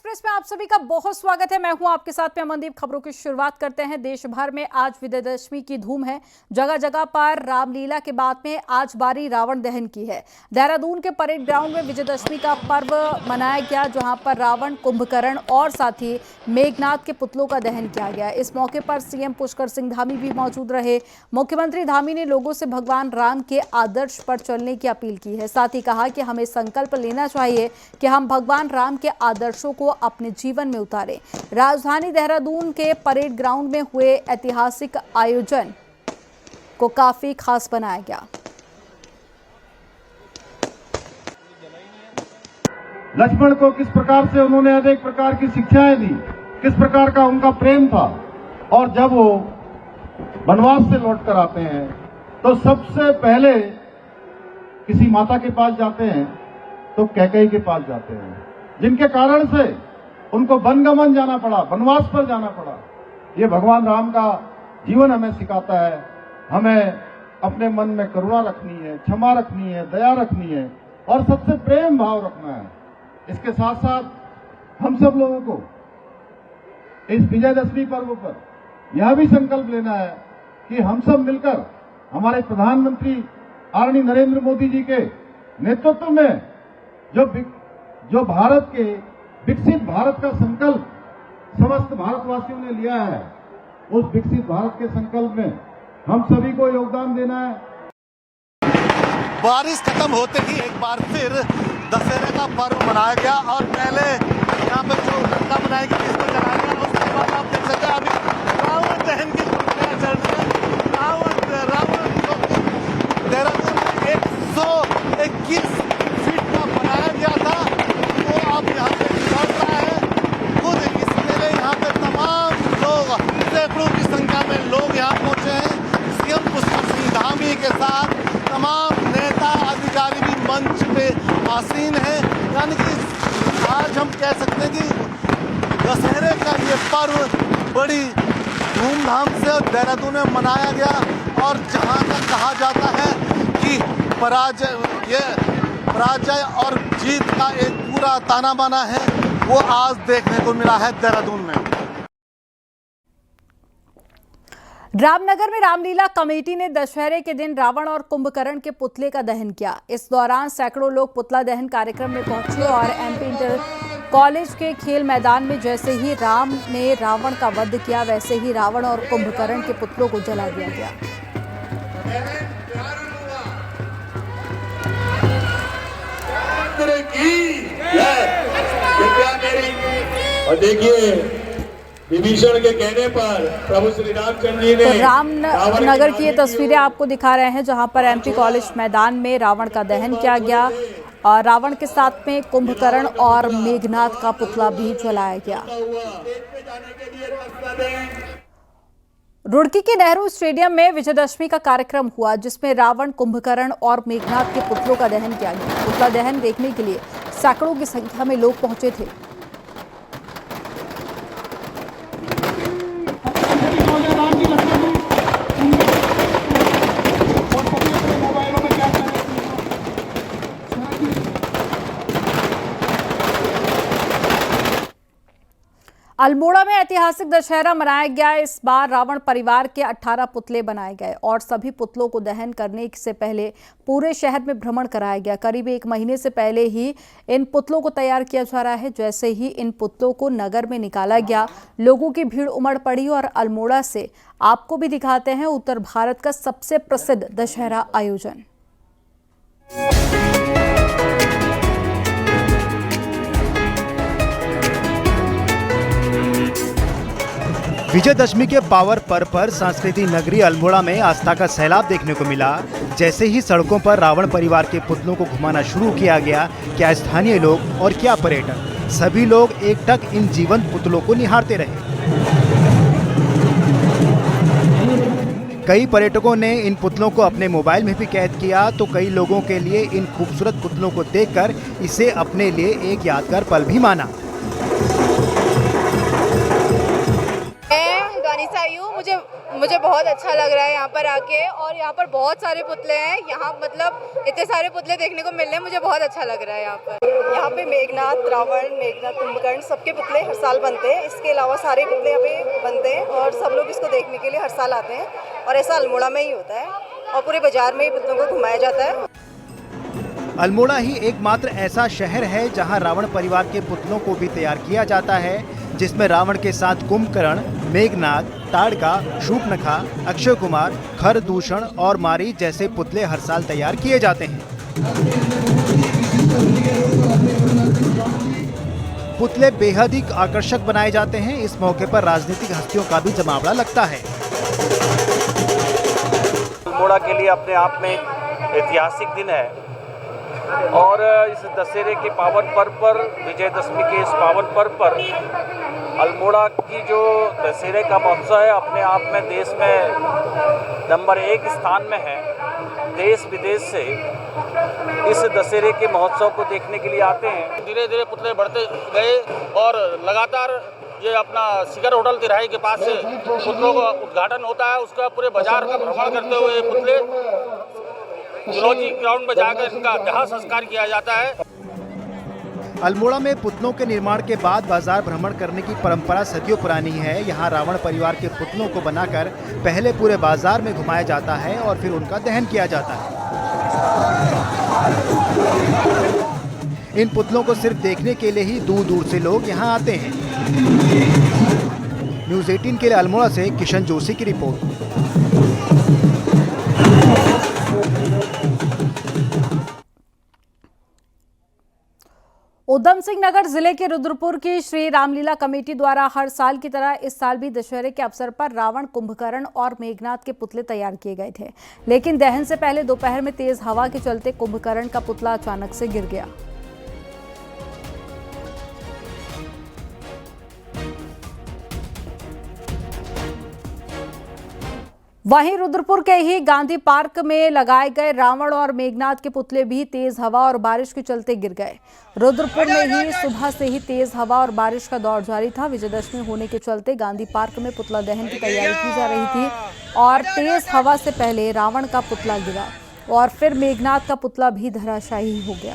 Express में आप सभी का बहुत स्वागत है। मैं हूं आपके साथ में अमनदीप। खबरों की शुरुआत करते हैं। देश भर में आज विजयदशमी की धूम है। जगह जगह पर रामलीला के बाद में आज बारी रावण दहन की है। देहरादून के परेड ग्राउंड में विजयदशमी का पर्व मनाया गया, जहां पर रावण, कुंभकर्ण और साथ ही मेघनाथ के पुतलों का दहन किया गया। इस मौके पर सीएम पुष्कर सिंह धामी भी मौजूद रहे। मुख्यमंत्री धामी ने लोगों से भगवान राम के आदर्श पर चलने की अपील की है। साथ ही कहा कि हमें संकल्प लेना चाहिए कि हम भगवान राम के आदर्शों को अपने जीवन में उतारें। राजधानी देहरादून के परेड ग्राउंड में हुए ऐतिहासिक आयोजन को काफी खास बनाया गया। लक्ष्मण को किस प्रकार से उन्होंने अनेक प्रकार की शिक्षाएं दी, किस प्रकार का उनका प्रेम था। और जब वो वनवास से लौट कर आते हैं तो सबसे पहले किसी माता के पास जाते हैं तो कैकेयी के पास जाते हैं, जिनके कारण से उनको वनगमन जाना पड़ा, वनवास पर जाना पड़ा। ये भगवान राम का जीवन हमें सिखाता है। हमें अपने मन में करुणा रखनी है, क्षमा रखनी है, दया रखनी है और सबसे प्रेम भाव रखना है। इसके साथ साथ हम सब लोगों को इस विजयदशमी पर्व पर यह भी संकल्प लेना है कि हम सब मिलकर हमारे प्रधानमंत्री आदरणीय नरेंद्र मोदी जी के नेतृत्व में जो भारत के विकसित भारत का संकल्प समस्त भारतवासियों ने लिया है, उस विकसित भारत के संकल्प में हम सभी को योगदान देना है। बारिश खत्म होते ही एक बार फिर दशहरे का पर्व मनाया गया और पहले यहाँ पे जो लंका बनाई गई इसको जलाया गया। उसके बाद आप देख सकते हैं अभी रावण दहन की प्रक्रिया चल रही है। रावण जो देहरादून में 121 फीट का बनाया गया था वो अब यहाँ पे चल रहा है। खुद इसके लिए यहाँ पे तमाम लोग, सैकड़ों की संख्या में लोग यहाँ पहुंचे हैं। सीएम पुष्कर सिंह धामी के साथ तमाम नेता अधिकारी भी मंच पे आसीन हैं। यानी कि आज हम कह सकते हैं कि दशहरे का ये पर्व बड़ी धूमधाम से देहरादून में मनाया गया और जहां तक कहा जाता है कि पराजय और जीत का एक पूरा ताना बाना है, वो आज देखने को मिला है देहरादून में। रामनगर में रामलीला कमेटी ने दशहरे के दिन रावण और कुंभकर्ण के पुतले का दहन किया। इस दौरान सैकड़ों लोग पुतला दहन कार्यक्रम में पहुंचे और एमपी इंटर कॉलेज के खेल मैदान में जैसे ही राम ने रावण का वध किया, वैसे ही रावण और कुंभकर्ण के पुतलों को जला दिया गया। और देखिए विभीषण के कहने पर प्रभु श्री रामचंद्र जी ने तो रामनगर की ये तस्वीरें आपको दिखा रहे हैं, जहां पर एमपी कॉलेज मैदान में रावण का दहन किया गया और रावण के साथ में कुंभकर्ण और मेघनाथ का पुतला भी जलाया गया। रुड़की के नेहरू स्टेडियम में विजयदशमी का कार्यक्रम हुआ, जिसमें रावण, कुंभकर्ण और मेघनाथ के पुतलों का दहन किया गया। पुतला दहन देखने के लिए सैकड़ों की संख्या में लोग पहुंचे थे। अल्मोड़ा में ऐतिहासिक दशहरा मनाया गया। इस बार रावण परिवार के 18 पुतले बनाए गए और सभी पुतलों को दहन करने से पहले पूरे शहर में भ्रमण कराया गया। करीब 1 महीने से पहले ही इन पुतलों को तैयार किया जा रहा है। जैसे ही इन पुतलों को नगर में निकाला गया, लोगों की भीड़ उमड़ पड़ी और अल्मोड़ा से आपको भी दिखाते हैं उत्तर भारत का सबसे प्रसिद्ध दशहरा आयोजन। विजयदशमी के पावर पर्व पर सांस्कृतिक नगरी अल्मोड़ा में आस्था का सैलाब देखने को मिला। जैसे ही सड़कों पर रावण परिवार के पुतलों को घुमाना शुरू किया गया, क्या स्थानीय लोग और क्या पर्यटक, सभी लोग एकटक इन जीवंत पुतलों को निहारते रहे। कई पर्यटकों ने इन पुतलों को अपने मोबाइल में भी कैद किया, तो कई लोगों के लिए इन खूबसूरत पुतलों को देखकर इसे अपने लिए एक यादगार पल भी माना। भिवानी से आई हूँ। मुझे बहुत अच्छा लग रहा है यहाँ पर आके, और यहाँ पर बहुत सारे पुतले हैं। यहाँ मतलब इतने सारे पुतले देखने को मिल रहे हैं, मुझे बहुत अच्छा लग रहा है यहाँ पे मेघनाथ, रावण, मेघनाथ, कुंभकर्ण सबके पुतले हर साल बनते हैं। इसके अलावा सारे पुतले यहाँ पे बनते हैं और सब लोग इसको देखने के लिए हर साल आते हैं। और ऐसा अल्मोड़ा में ही होता है और पूरे बाजार में ही पुतलों को घुमाया जाता है। अल्मोड़ा ही एकमात्र ऐसा शहर है जहां रावण परिवार के पुतलों को भी तैयार किया जाता है, जिसमें रावण के साथ कुंभकर्ण, मेघनाथ, ताड़का, शूर्पणखा, अक्षय कुमार, खरदूषण और मारी जैसे पुतले हर साल तैयार किए जाते हैं। पुतले बेहद ही आकर्षक बनाए जाते हैं। इस मौके पर राजनीतिक हस्तियों का भी जमावड़ा लगता है। अल्मोड़ा के लिए अपने आप में ऐतिहासिक दिन है और इस दशहरे के पावन पर्व पर, विजयदशमी के इस पावन पर्व पर अल्मोड़ा की जो दशहरे का महोत्सव है अपने आप में देश में नंबर 1 स्थान में है। देश विदेश से इस दशहरे के महोत्सव को देखने के लिए आते हैं। धीरे धीरे पुतले बढ़ते गए और लगातार ये अपना शिखर होटल तिराहे के पास से पुतलों का उद्घाटन होता है। उसका पूरे बाजार का भ्रमण करते हुए ये पुतले जूलॉजी ग्राउंड में जाकर इनका दाह संस्कार किया जाता है। अल्मोड़ा में पुतलों के निर्माण के बाद बाजार भ्रमण करने की परंपरा सदियों पुरानी है। यहाँ रावण परिवार के पुतलों को बनाकर पहले पूरे बाजार में घुमाया जाता है और फिर उनका दहन किया जाता है। इन पुतलों को सिर्फ देखने के लिए ही दूर दूर से लोग यहाँ आते हैं। न्यूज़ 18 के लिए अल्मोड़ा से किशन जोशी की रिपोर्ट। उधम सिंह नगर जिले के रुद्रपुर की श्री रामलीला कमेटी द्वारा हर साल की तरह इस साल भी दशहरे के अवसर पर रावण, कुंभकर्ण और मेघनाथ के पुतले तैयार किए गए थे। लेकिन दहन से पहले दोपहर में तेज हवा के चलते कुंभकर्ण का पुतला अचानक से गिर गया। वहीं रुद्रपुर के ही गांधी पार्क में लगाए गए रावण और मेघनाथ के पुतले भी तेज हवा और बारिश के चलते गिर गए। रुद्रपुर में ही सुबह से ही तेज हवा और बारिश का दौर जारी था। विजयदशमी होने के चलते गांधी पार्क में पुतला दहन की तैयारी की जा रही थी और तेज हवा से पहले रावण का पुतला गिरा और फिर मेघनाथ का पुतला भी धराशायी हो गया।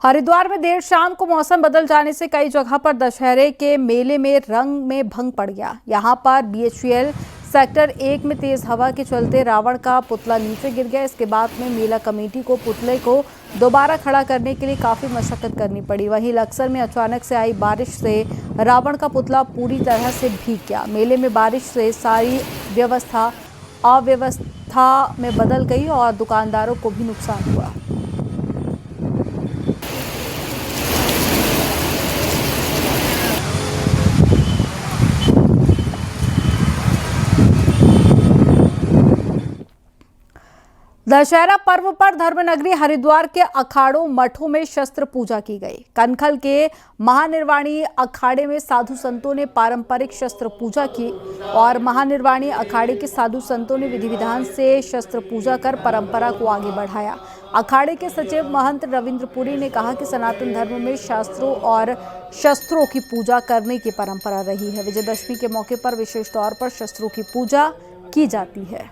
हरिद्वार में देर शाम को मौसम बदल जाने से कई जगह पर दशहरे के मेले में रंग में भंग पड़ गया। यहां पर BHEL सेक्टर 1 में तेज हवा के चलते रावण का पुतला नीचे गिर गया। इसके बाद में मेला कमेटी को पुतले को दोबारा खड़ा करने के लिए काफी मशक्कत करनी पड़ी। वहीं लक्सर में अचानक से आई बारिश से रावण का पुतला पूरी तरह से भीग गया। मेले में बारिश से सारी व्यवस्था अव्यवस्था में बदल गई और दुकानदारों को भी नुकसान हुआ। दशहरा पर्व पर धर्मनगरी हरिद्वार के अखाड़ों मठों में शस्त्र पूजा की गई। कनखल के महानिर्वाणी अखाड़े में साधु संतों ने पारंपरिक शस्त्र पूजा की और महानिर्वाणी अखाड़े के साधु संतों ने विधि विधान से शस्त्र पूजा कर परंपरा को आगे बढ़ाया। अखाड़े के सचिव महंत रविंद्रपुरी ने कहा कि सनातन धर्म में शास्त्रों और शस्त्रों की पूजा करने की परंपरा रही है। विजयदशमी के मौके पर विशेष तौर पर शस्त्रों की पूजा की जाती है।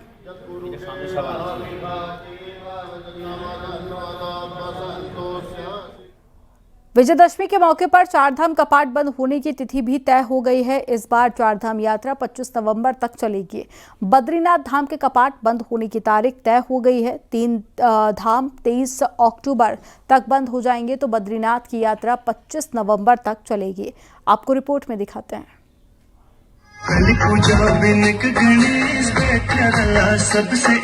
विजयदशमी के मौके पर चारधाम कपाट बंद होने की तिथि भी तय हो गई है। इस बार चारधाम यात्रा 25 नवंबर तक चलेगी। बद्रीनाथ धाम के कपाट बंद होने की तारीख तय हो गई है। 3 धाम 23 अक्टूबर तक बंद हो जाएंगे तो बद्रीनाथ की यात्रा 25 नवंबर तक चलेगी। आपको रिपोर्ट में दिखाते हैं। कल पूजा बिनक गणेश बैठा सबसे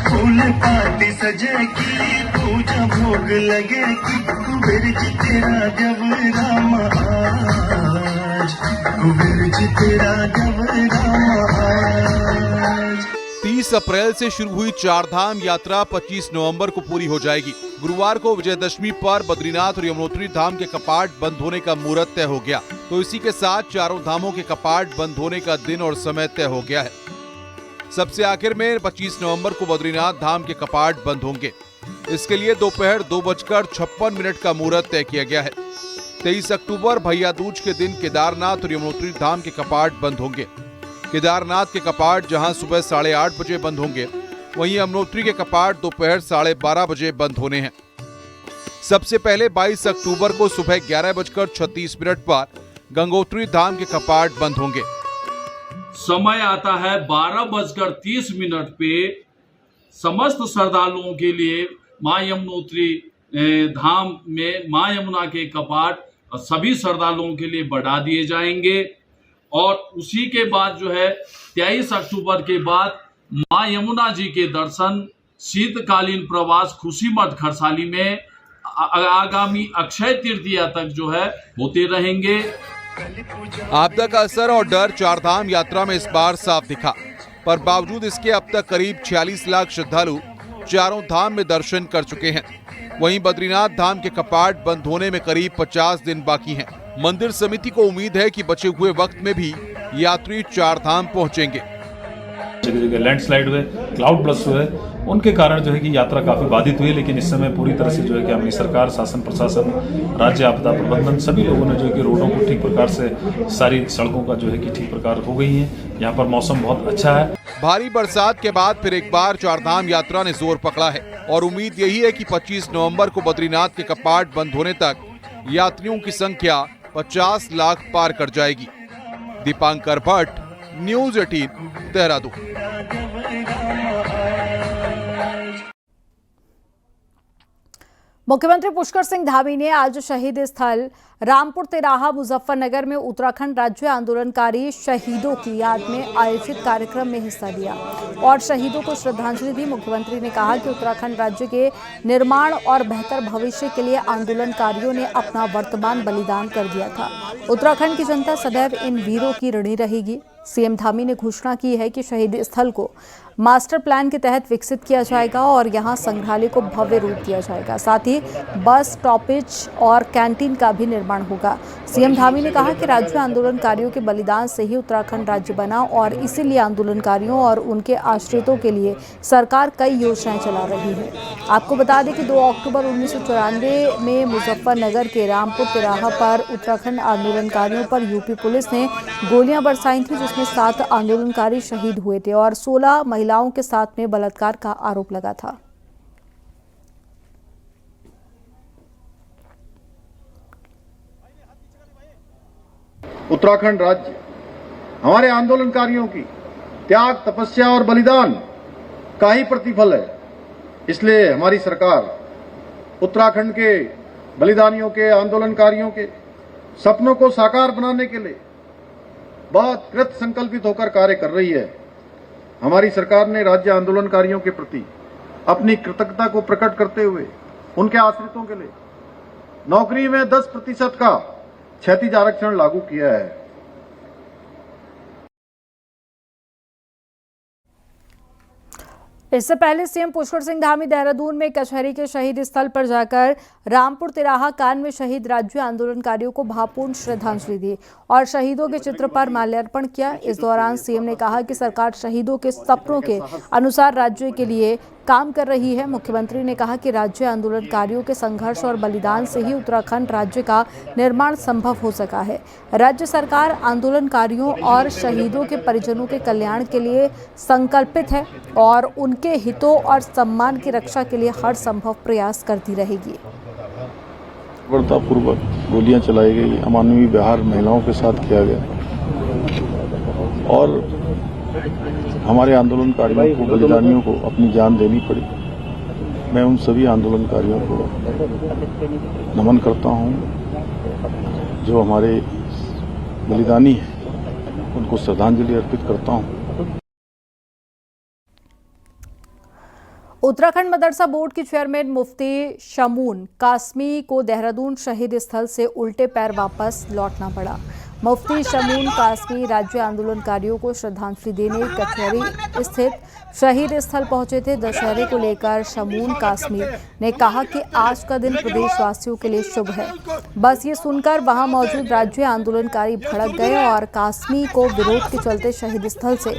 फूल पार्टी सजेगी, पूजा भोग लगेगी, कुबेर जी तेरा जब राम आज, कुबेर जी तेरा जब राम आज। 30 अप्रैल से शुरू हुई चारधाम यात्रा 25 नवंबर को पूरी हो जाएगी। गुरुवार को विजयदशमी पर बद्रीनाथ और यमुनोत्री धाम के कपाट बंद होने का मुहूर्त तय हो गया, तो इसी के साथ चारों धामों के कपाट बंद होने का दिन और समय तय हो गया है। सबसे आखिर में 25 नवंबर को बद्रीनाथ धाम के कपाट बंद होंगे। इसके लिए दोपहर 2:56 का मुहूर्त तय किया गया है। 23 अक्टूबर भैया दूज के दिन केदारनाथ और यमुनोत्री धाम के कपाट बंद होंगे। केदारनाथ के कपाट जहां सुबह 8:30 बजे बंद होंगे, वहीं यमुनोत्री के कपाट दोपहर 12:30 बजे बंद होने हैं। सबसे पहले 22 अक्टूबर को सुबह 11:36 पर गंगोत्री धाम के कपाट बंद होंगे। समय आता है 12:30 पे समस्त श्रद्धालुओं के लिए मां यमुनोत्री धाम में मां यमुना के कपाट सभी श्रद्धालुओं के लिए बढ़ा दिए जाएंगे और उसी के बाद जो है 23 अक्टूबर के बाद मां यमुना जी के दर्शन शीतकालीन प्रवास खुशीमठ खरसाली में आगामी अक्षय तृतीया तक जो है होते रहेंगे। आपदा का असर और डर चारधाम यात्रा में इस बार साफ दिखा, पर बावजूद इसके अब तक करीब 46 लाख श्रद्धालु चारों धाम में दर्शन कर चुके हैं। वहीं बद्रीनाथ धाम के कपाट बंद होने में करीब 50 दिन बाकी हैं। मंदिर समिति को उम्मीद है कि बचे हुए वक्त में भी यात्री चारधाम पहुंचेंगे। लैंडस्लाइड हुए, क्लाउड ब्लस्ट हुए, उनके कारण जो है कि यात्रा काफी बाधित हुई, लेकिन इस समय पूरी तरह से जो है कि हमारी सरकार, शासन प्रशासन, राज्य आपदा प्रबंधन सभी लोगों ने जो है कि रोडों को ठीक प्रकार से, सारी सड़कों का जो है कि ठीक प्रकार हो गई है। यहाँ पर मौसम बहुत अच्छा है। भारी बरसात के बाद फिर एक बार चारधाम यात्रा ने जोर पकड़ा है और उम्मीद यही है कि 25 नवंबर को बद्रीनाथ के कपाट बंद होने तक यात्रियों की संख्या 50 लाख पार कर जाएगी। दीपांकर भट्ट, न्यूज़ 18, देहरादून। मुख्यमंत्री पुष्कर सिंह धामी ने आज शहीद स्थल रामपुर तिराहा मुजफ्फरनगर में उत्तराखंड राज्य आंदोलनकारी शहीदों की याद में आयोजित कार्यक्रम में हिस्सा लिया और शहीदों को श्रद्धांजलि दी। मुख्यमंत्री ने कहा कि उत्तराखंड राज्य के निर्माण और बेहतर भविष्य के लिए आंदोलनकारियों ने अपना वर्तमान बलिदान कर दिया था। उत्तराखंड की जनता सदैव इन वीरों की ऋणी रहेगी। सीएम धामी ने घोषणा की है कि शहीद स्थल को मास्टर प्लान के तहत विकसित किया जाएगा और यहां संग्रहालय को भव्य रूप दिया जाएगा। साथ ही बस स्टॉपेज और कैंटीन का भी निर्माण होगा। सीएम धामी ने कहा कि राज्य आंदोलनकारियों के बलिदान से ही उत्तराखंड राज्य बना और इसीलिए आंदोलनकारियों और उनके आश्रितों के लिए सरकार कई योजनाएं चला रही है। आपको बता दें कि 2 अक्टूबर 1994 में मुजफ्फरनगर के रामपुर तिराहा पर उत्तराखंड आंदोलनकारियों पर यूपी पुलिस ने गोलियां बरसाई थी, जिसमें 7 आंदोलनकारी शहीद हुए थे और 16 महिलाओं के साथ में बलात्कार का आरोप लगा था। उत्तराखंड राज्य हमारे आंदोलनकारियों की त्याग, तपस्या और बलिदान का ही प्रतिफल है। इसलिए हमारी सरकार उत्तराखंड के बलिदानियों के, आंदोलनकारियों के सपनों को साकार बनाने के लिए बहुत कृत संकल्पित होकर कार्य कर रही है। हमारी सरकार ने राज्य आंदोलनकारियों के प्रति अपनी कृतज्ञता को प्रकट करते हुए उनके आश्रितों के लिए नौकरी में 10% का क्षैतिज आरक्षण लागू किया है। इससे पहले सीएम पुष्कर सिंह धामी देहरादून में कचहरी के शहीद स्थल पर जाकर रामपुर तिराहा कांड में शहीद राज्य आंदोलनकारियों को भावपूर्ण श्रद्धांजलि दी और शहीदों के चित्र पर माल्यार्पण किया। इस दौरान सीएम ने कहा कि सरकार शहीदों के सपनों के अनुसार राज्य के लिए काम कर रही है। मुख्यमंत्री ने कहा कि राज्य आंदोलनकारियों के संघर्ष और बलिदान से ही उत्तराखंड राज्य का निर्माण संभव हो सका है। राज्य सरकार आंदोलनकारियों और शहीदों के परिजनों के कल्याण के लिए संकल्पित है और उनके हितों और सम्मान की रक्षा के लिए हर संभव प्रयास करती रहेगी। पूर्वक गोलियां चलाई गई, अमानवीय व्यवहार महिलाओं के साथ किया गया और हमारे आंदोलनकारियों को, बलिदानियों को अपनी जान देनी पड़ी। मैं उन सभी आंदोलनकारियों को नमन करता हूं जो हमारे बलिदानी हैं, उनको श्रद्धांजलि अर्पित करता हूं। उत्तराखंड मदरसा बोर्ड की चेयरमैन मुफ्ती शमून कासमी को देहरादून शहीद स्थल से उल्टे पैर वापस लौटना पड़ा। मुफ्ती शमून कासमी राज्य आंदोलनकारियों को श्रद्धांजलि देने कचहरी स्थित शहीद स्थल पहुंचे थे। दशहरे को लेकर शमून कासमी ने कहा कि आज का दिन प्रदेशवासियों के लिए शुभ है। बस ये सुनकर वहां मौजूद राज्य आंदोलनकारी भड़क गए और कासमी को विरोध के चलते शहीद स्थल से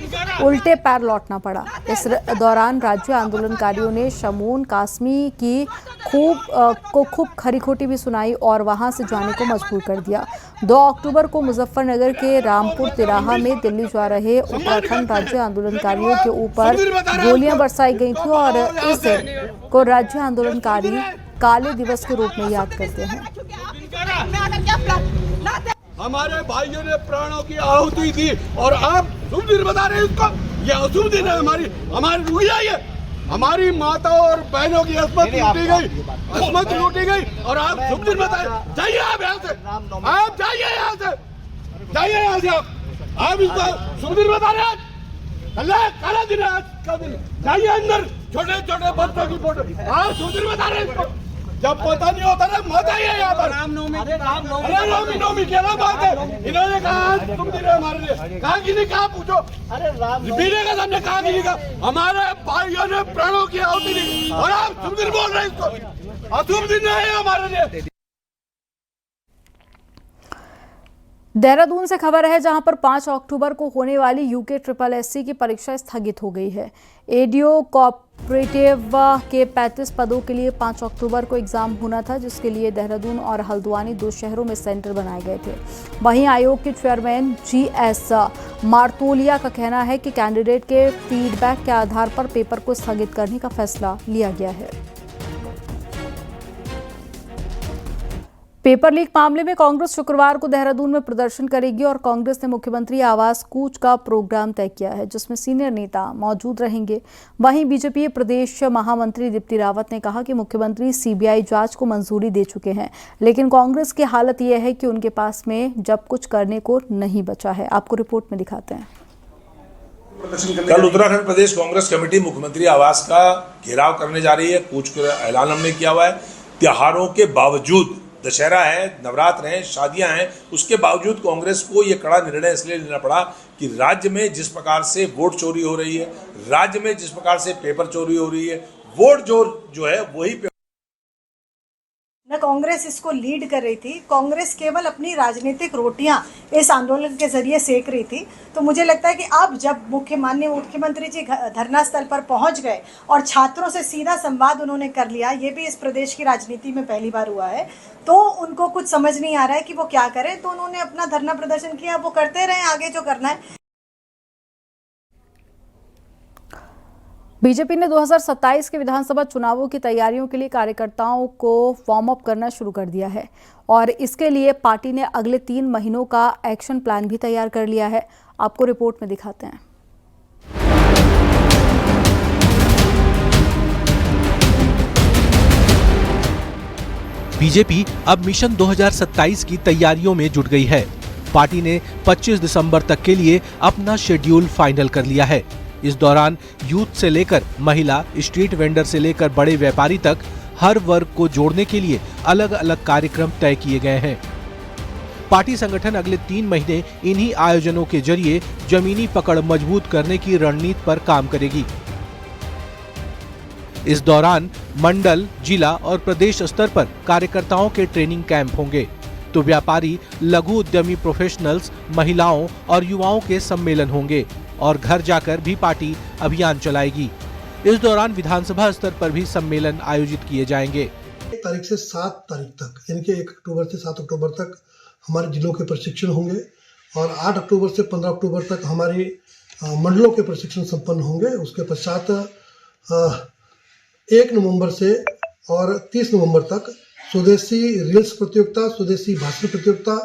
उल्टे पैर लौटना पड़ा। इस दौरान राज्य आंदोलनकारियों ने शमून कासमी की खूब खरी खोटी भी सुनाई और वहां से जाने को मजबूर कर दिया। 2 अक्टूबर को मुजफ्फरनगर के रामपुर तिराहा में दिल्ली जा रहे उत्तराखंड राज्य आंदोलनकारियों के ऊपर गोलियां बरसाई गई थी और इस दिन को राज्य आंदोलनकारी काले दिवस के रूप में याद करते हैं। हमारे भाइयों ने प्राणों की आहुति दी और आप शुभ दिन बता रहे हैं इसको। ये अशुभ दिन है। हमारी रुइया ये हमारी माताओं और बहनों की अस्मत लूटी गई और आप शुभ दिन बताए। जाइए आप यहाँ से, आप जाइए यहाँ से, आप इसको शुभ दिन बता रहे हैं। काला दिन है आज का दिन। जाइए अंदर, छोटे छोटे बच्चों की फोटो आप शुभ दिन बता रहे हैं इसको। जब पता नहीं होता ना मत आइए यहाँ पर। रामनवमी क्या बात है। इन्होंने कहा तुम दिन हमारे लिए कहा कि नहीं, कहा पूछो। मीडिया का सामने कहा कि नहीं, कहा हमारे भाइयों ने प्राणों की आहुति दी और आप शुभ दिन बोल रहे हैं इसको। अशुभ दिन नहीं है हमारे लिए। देहरादून से खबर है जहां पर 5 अक्टूबर को होने वाली यूके SSSC की परीक्षा स्थगित हो गई है। एडीओ कोऑपरेटिव के 35 पदों के लिए 5 अक्टूबर को एग्जाम होना था, जिसके लिए देहरादून और हल्द्वानी 2 शहरों में सेंटर बनाए गए थे। वहीं आयोग के चेयरमैन GS मार्तोलिया का कहना है कि कैंडिडेट के फीडबैक के आधार पर पेपर को स्थगित करने का फैसला लिया गया है। पेपर लीक मामले में कांग्रेस शुक्रवार को देहरादून में प्रदर्शन करेगी और कांग्रेस ने मुख्यमंत्री आवास कूच का प्रोग्राम तय किया है, जिसमें सीनियर नेता मौजूद रहेंगे। वहीं बीजेपी प्रदेश महामंत्री दीप्ति रावत ने कहा कि मुख्यमंत्री CBI जांच को मंजूरी दे चुके हैं, लेकिन कांग्रेस की हालत यह है कि उनके पास में जब कुछ करने को नहीं बचा है। आपको रिपोर्ट में दिखाते हैं। कल उत्तराखंड प्रदेश कांग्रेस कमेटी मुख्यमंत्री आवास का घेराव करने जा रही है। कूच का ऐलान हमने किया हुआ है। त्योहारों के बावजूद, दशहरा है, नवरात्र हैं, शादियां हैं, उसके बावजूद कांग्रेस को ये कड़ा निर्णय इसलिए लेना पड़ा कि राज्य में जिस प्रकार से वोट चोरी हो रही है, राज्य में जिस प्रकार से पेपर चोरी हो रही है, वोट जो है वही न कांग्रेस इसको लीड कर रही थी। कांग्रेस केवल अपनी राजनीतिक रोटियां इस आंदोलन के जरिए सेक रही थी। तो मुझे लगता है कि अब जब माननीय मुख्यमंत्री जी धरना स्थल पर पहुंच गए और छात्रों से सीधा संवाद उन्होंने कर लिया, ये भी इस प्रदेश की राजनीति में पहली बार हुआ है, तो उनको कुछ समझ नहीं आ रहा है कि वो क्या करें। तो उन्होंने अपना धरना प्रदर्शन किया, वो करते रहे आगे जो करना है। बीजेपी ने 2027 के विधानसभा चुनावों की तैयारियों के लिए कार्यकर्ताओं को वार्म अप करना शुरू कर दिया है और इसके लिए पार्टी ने अगले 3 महीनों का एक्शन प्लान भी तैयार कर लिया है। आपको रिपोर्ट में दिखाते हैं। बीजेपी अब मिशन 2027 की तैयारियों में जुट गई है। पार्टी ने 25 दिसंबर तक के लिए अपना शेड्यूल फाइनल कर लिया है। इस दौरान यूथ से लेकर महिला, स्ट्रीट वेंडर से लेकर बड़े व्यापारी तक हर वर्ग को जोड़ने के लिए अलग अलग कार्यक्रम तय किए गए हैं। पार्टी संगठन अगले 3 महीने इन्हीं आयोजनों के जरिए जमीनी पकड़ मजबूत करने की रणनीति पर काम करेगी। इस दौरान मंडल, जिला और प्रदेश स्तर पर कार्यकर्ताओं के ट्रेनिंग कैंप होंगे, तो व्यापारी, लघु उद्यमी, प्रोफेशनल्स, महिलाओं और युवाओं के सम्मेलन होंगे और घर जाकर भी पार्टी अभियान चलाएगी। इस दौरान विधानसभा स्तर पर भी सम्मेलन आयोजित किए जाएंगे। 1 तारीख से 7 तारीख तक, यानी कि 1 अक्टूबर से 7 अक्टूबर तक हमारे जिलों के प्रशिक्षण होंगे और 8 अक्टूबर से 15 अक्टूबर तक हमारे मंडलों के प्रशिक्षण संपन्न होंगे। उसके पश्चात 1 नवंबर से और 30 नवंबर तक स्वदेशी रील्स प्रतियोगिता, स्वदेशी भाषण प्रतियोगिता,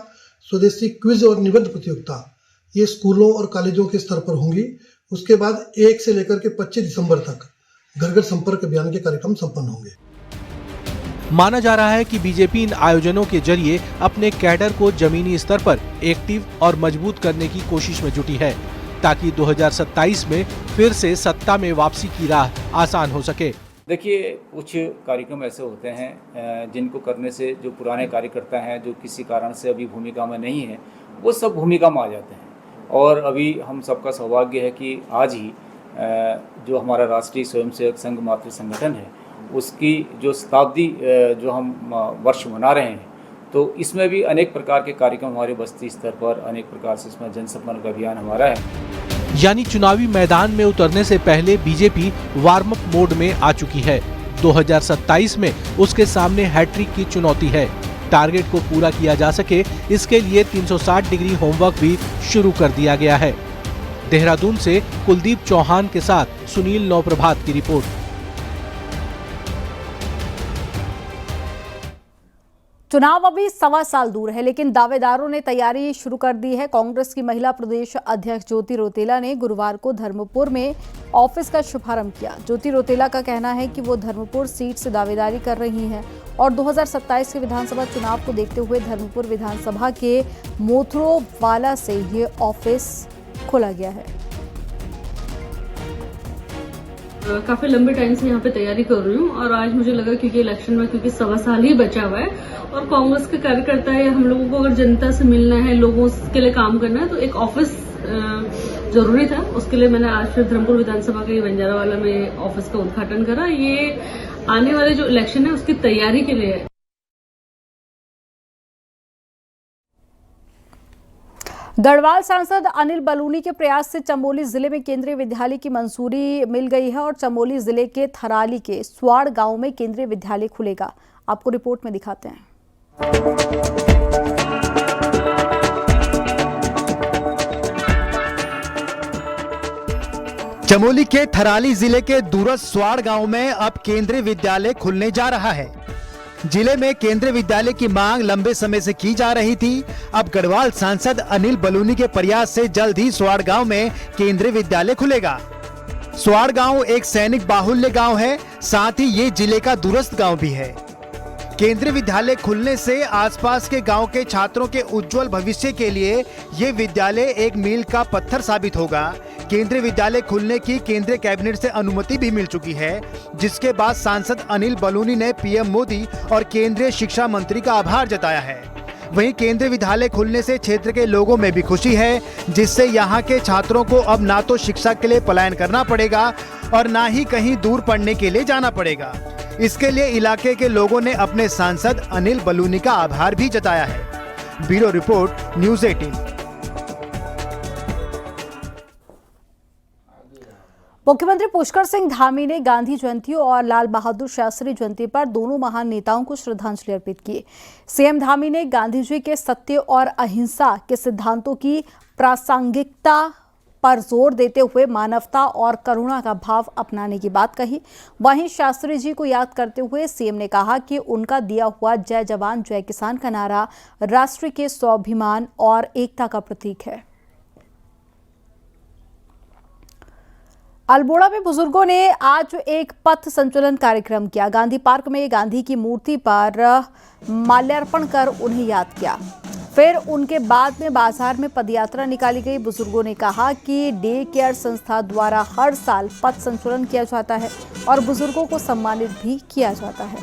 स्वदेशी क्विज और निबंध प्रतियोगिता ये स्कूलों और कॉलेजों के स्तर पर होंगी। उसके बाद 1 से लेकर के 25 दिसंबर तक घर घर संपर्क अभियान के कार्यक्रम संपन्न होंगे। माना जा रहा है कि बीजेपी इन आयोजनों के जरिए अपने कैडर को जमीनी स्तर पर एक्टिव और मजबूत करने की कोशिश में जुटी है, ताकि 2027 में फिर से सत्ता में वापसी की राह आसान हो सके। देखिए, कुछ कार्यक्रम ऐसे होते हैं जिनको करने से जो पुराने कार्यकर्ता हैं, जो किसी कारण से अभी भूमिका में नहीं है, वो सब भूमिका में आ जाते हैं। और अभी हम सबका सौभाग्य है कि आज ही जो हमारा राष्ट्रीय स्वयंसेवक संघ मातृ संगठन है उसकी जो शताब्दी जो हम वर्ष मना रहे हैं, तो इसमें भी अनेक प्रकार के कार्यक्रम हमारे बस्ती स्तर पर अनेक प्रकार से इसमें जनसंपर्क अभियान हमारा है। यानी चुनावी मैदान में उतरने से पहले बीजेपी वार्म अप मोड में आ चुकी है। 2027 में उसके सामने हैट्रिक की चुनौती है। टारगेट को पूरा किया जा सके, इसके लिए 360 डिग्री होमवर्क भी शुरू कर दिया गया है। देहरादून से कुलदीप चौहान के साथ सुनील नौप्रभात की रिपोर्ट। चुनाव अभी 1.25 साल दूर है, लेकिन दावेदारों ने तैयारी शुरू कर दी है। कांग्रेस की महिला प्रदेश अध्यक्ष ज्योति रौतेला ने गुरुवार को धर्मपुर में ऑफिस का शुभारंभ किया। ज्योति रौतेला का कहना है कि वो धर्मपुर सीट से दावेदारी कर रही हैं और 2027 के विधानसभा चुनाव को देखते हुए धर्मपुर विधानसभा के मोथरोवाला से ये ऑफिस खोला गया है। काफ़ी लंबे टाइम से यहाँ पे तैयारी कर रही हूँ और आज मुझे लगा क्योंकि इलेक्शन में 1.25 साल ही बचा हुआ है और कांग्रेस के कार्यकर्ता है, हम लोगों को अगर जनता से मिलना है, लोगों के लिए काम करना है, तो एक ऑफिस जरूरी था। उसके लिए मैंने आज फिर धर्मपुर विधानसभा के बंजारावाला में ऑफिस का उद्घाटन करा। ये आने वाले जो इलेक्शन है उसकी तैयारी के लिए है। गढ़वाल सांसद अनिल बलूनी के प्रयास से चमोली जिले में केंद्रीय विद्यालय की मंजूरी मिल गई है और चमोली जिले के थराली के स्वाड़ गांव में केंद्रीय विद्यालय खुलेगा। आपको रिपोर्ट में दिखाते हैं। चमोली के थराली जिले के दूरस्थ स्वाड़ गांव में अब केंद्रीय विद्यालय खुलने जा रहा है। जिले में केंद्रीय विद्यालय की मांग लंबे समय से की जा रही थी। अब गढ़वाल सांसद अनिल बलूनी के प्रयास से जल्द ही स्वाड़ गांव में केंद्रीय विद्यालय खुलेगा। स्वाड़ गांव एक सैनिक बाहुल्य गांव है, साथ ही ये जिले का दूरस्थ गांव भी है। केंद्रीय विद्यालय खुलने से आसपास के गांव के छात्रों के उज्जवल भविष्य के लिए ये विद्यालय एक मील का पत्थर साबित होगा। केंद्रीय विद्यालय खुलने की केंद्रीय कैबिनेट से अनुमति भी मिल चुकी है, जिसके बाद सांसद अनिल बलूनी ने पीएम मोदी और केंद्रीय शिक्षा मंत्री का आभार जताया है। वहीं केंद्रीय विद्यालय खुलने से क्षेत्र के लोगों में भी खुशी है, जिससे यहाँ के छात्रों को अब ना तो शिक्षा के लिए पलायन करना पड़ेगा और ना ही कहीं दूर पढ़ने के लिए जाना पड़ेगा। इसके लिए इलाके के लोगों ने अपने सांसद अनिल बलूनी का आभार भी जताया है। Bureau report, news 18। मुख्यमंत्री पुष्कर सिंह धामी ने गांधी जयंती और लाल बहादुर शास्त्री जयंती पर दोनों महान नेताओं को श्रद्धांजलि अर्पित की। सीएम धामी ने गांधी जी के सत्य और अहिंसा के सिद्धांतों की प्रासंगिकता पर जोर देते हुए मानवता और करुणा का भाव अपनाने की बात कही। वहीं शास्त्री जी को याद करते हुए सीएम ने कहा कि उनका दिया हुआ जय जवान जय किसान का नारा राष्ट्र के स्वाभिमान और एकता का प्रतीक है। अल्मोड़ा में बुजुर्गों ने आज एक पथ संचलन कार्यक्रम किया। गांधी पार्क में गांधी की मूर्ति पर माल्यार्पण कर उन्हें याद किया। फिर उनके बाद में बाजार में पदयात्रा निकाली गई। बुजुर्गों ने कहा कि डे केयर संस्था द्वारा हर साल पथ संचलन किया जाता है और बुजुर्गों को सम्मानित भी किया जाता है।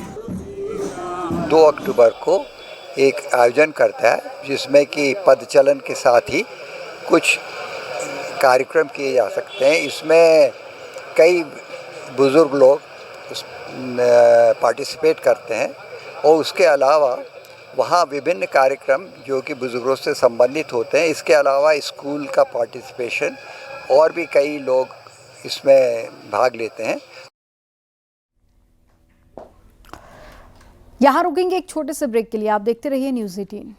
2 अक्टूबर को एक आयोजन करता है, जिसमें कि पदचलन के साथ ही कुछ कार्यक्रम किए जा सकते हैं। इसमें कई बुजुर्ग लोग पार्टिसिपेट करते हैं और उसके अलावा वहाँ विभिन्न कार्यक्रम जो कि बुजुर्गों से संबंधित होते हैं। इसके अलावा स्कूल का पार्टिसिपेशन और भी कई लोग इसमें भाग लेते हैं। यहाँ रुकेंगे एक छोटे से ब्रेक के लिए। आप देखते रहिए न्यूज़ 18।